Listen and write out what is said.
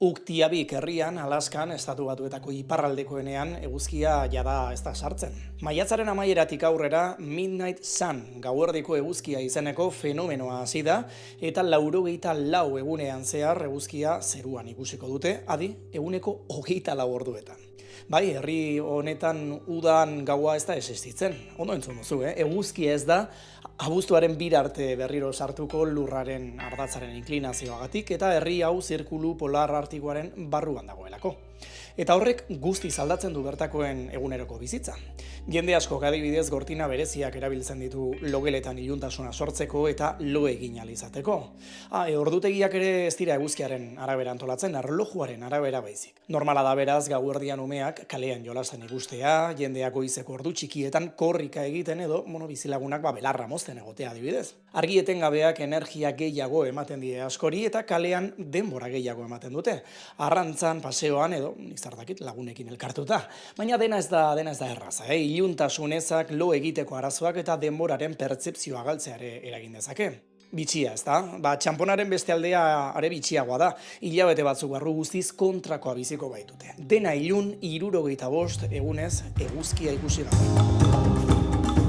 Uktiabik herrian, Alaskan, estatu batuetako iparraldekoenean, eguzkia jada ez da sartzen. Maiatzaren amaieratik aurrera, Midnight Sun gauerdiko eguzkia izeneko fenomenoa hasi da, eta 84 egunean zehar eguzkia zeruan ikusiko dute, adi, eguneko 24 orduetan. Bai, herri honetan udan gaua ez da existitzen. Ondo entzun duzu, eguzkia ez da, abuztuaren 2 arte berriro sartuko lurraren ardatzaren inklinazioagatik eta herri hau zirkulu polar artikoaren barruan dagoelako. Eta horrek guztiz aldatzen du bertakoen eguneroko bizitza. Jende asko adibidez gortina bereziak erabiltzen ditu logeletan iluntasuna sortzeko eta lo egin ahal izateko. Ordutegiak ere ez dira eguzkiaren arabera antolatzen, erlojuaren arabera baizik. Normala da beraz gauerdian umeak kalean jolasten ikustea, jendeak goizeko ordu txikietan korrika egiten edo bizilagunak belarra mozten egotea adibidez. Argi etengabeak energia gehiago ematen die askori eta kalean denbora gehiago ematen dute. Arrantzan, paseoan edo nizardakit lagunekin elkartuta. Baina dena ez da erraza, iluntasunezak lo egiteko arazoak eta denboraren pertzepzioa galtzeare eragin dezake. Bitxia, ez da? Txamponaren beste aldea are bitxiagoa da. Hilabete batzuk barru guztiz kontrakoa biziko baitute. Dena ilun 75 egunez eguzkia ikusi gabe.